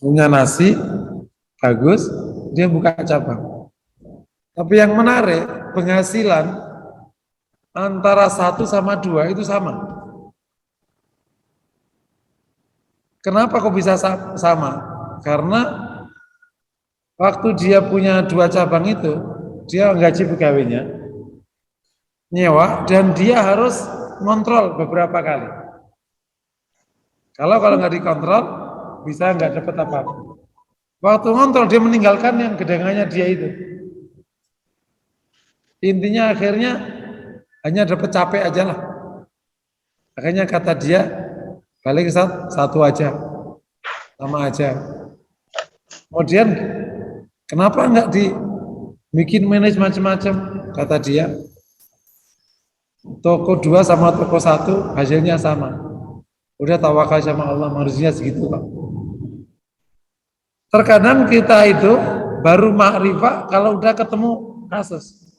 punya nasi bagus, dia buka cabang. Tapi yang menarik, penghasilan antara 1 sama 2 itu sama. Kenapa kok bisa sama? Karena waktu dia punya 2 cabang itu, dia gaji pegawainya, nyewa, dan dia harus kontrol beberapa kali. Kalau nggak dikontrol, bisa nggak dapat apa-apa. Waktu kontrol, dia meninggalkan yang gedangannya dia itu. Intinya akhirnya hanya dapat capek aja lah. Akhirnya kata dia, balik satu aja, sama aja. Kemudian kenapa nggak dibikin manage macam-macam? Kata dia, toko 2 sama toko 1 hasilnya sama. Udah tawakal sama Allah, harusnya segitu Pak. Terkadang kita itu baru makrifah kalau udah ketemu kasus.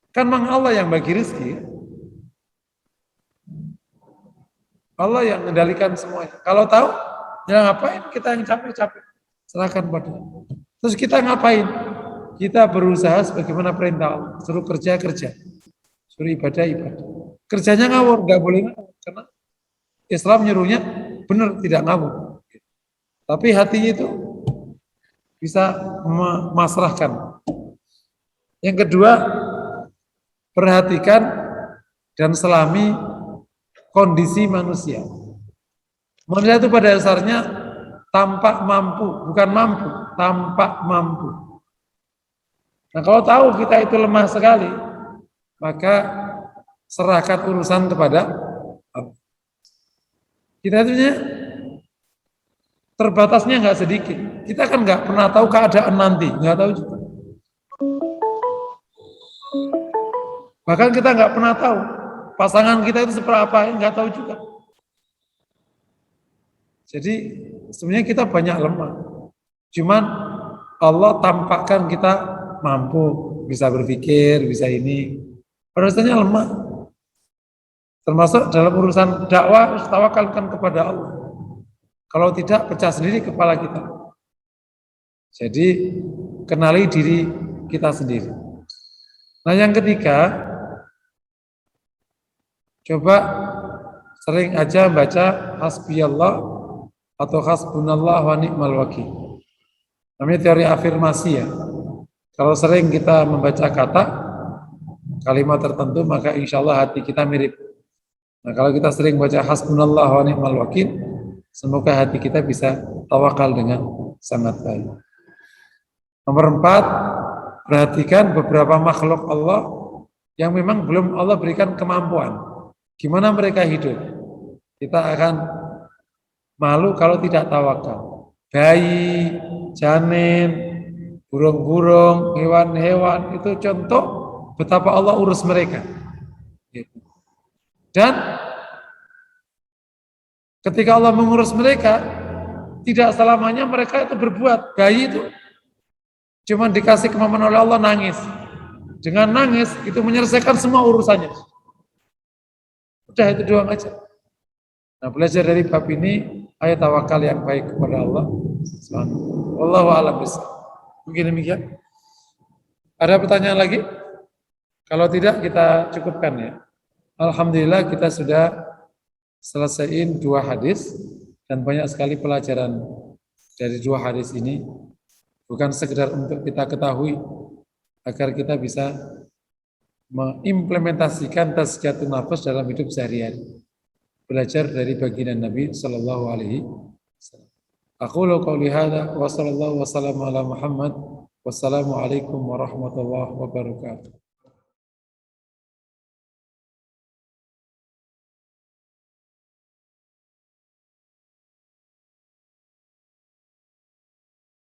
Kan memang Allah yang bagi rezeki. Allah yang mengendalikan semuanya. Kalau tahu, ya ngapain kita yang capek-capek? Serahkan pada Allah. Terus kita ngapain? Kita berusaha sebagaimana perintah Allah. Suruh kerja, suruh ibadah. Kerjanya ngawur, nggak boleh ngawur. Karena Islam nyuruhnya benar, tidak ngawur. Tapi hatinya itu bisa memasrahkan. Yang kedua, perhatikan dan selami kondisi manusia. Manusia itu pada dasarnya tampak mampu, bukan mampu, tampak mampu. Nah, kalau tahu kita itu lemah sekali, maka serahkan urusan kepada Allah. Kita itu terbatasnya nggak sedikit. Kita kan nggak pernah tahu keadaan nanti, nggak tahu juga. Bahkan kita nggak pernah tahu pasangan kita itu seperti apa, nggak tahu juga. Jadi sebenarnya kita banyak lemah. Cuman Allah tampakkan kita mampu, bisa berpikir, bisa ini. Padahal lemah. Termasuk dalam urusan dakwah, harus tawakalkan kepada Allah. Kalau tidak, pecah sendiri kepala kita. Jadi kenali diri kita sendiri. Nah, yang ketiga, coba sering aja baca hasbiyallah atau hasbunallah wa ni'mal wakil. Namanya teori afirmasi ya. Kalau sering kita membaca kata kalimat tertentu, maka insya Allah hati kita mirip. Nah, kalau kita sering baca hasbunallah wa ni'mal wakil, semoga hati kita bisa tawakal dengan sangat baik. Nomor 4, perhatikan beberapa makhluk Allah yang memang belum Allah berikan kemampuan. Gimana mereka hidup? Kita akan malu kalau tidak tawakal. Bayi, janin, burung-burung, hewan-hewan, itu contoh betapa Allah urus mereka. Dan ketika Allah mengurus mereka, tidak selamanya mereka itu berbuat. Bayi itu cuma dikasih kemampuan oleh Allah, nangis. Dengan nangis itu menyelesaikan semua urusannya. Udah itu doang aja. Nah, belajar dari bab ini, ayat tawakal yang baik kepada Allah. Wallahu a'lam bishawab. Mungkin demikian. Ada pertanyaan lagi? Kalau tidak, kita cukupkan ya. Alhamdulillah kita sudah selesaiin 2 hadis dan banyak sekali pelajaran dari 2 hadis ini. Bukan sekedar untuk kita ketahui agar kita bisa mengimplementasikan tazkiyatun nafas dalam hidup sehari-hari. Belajar dari baginda Nabi Sallallahu Alaihi Wasallam. Aqulu qouli hadza wa sallallahu wasallam ala Muhammad. Wassalamualaikum warahmatullahi wabarakatuh.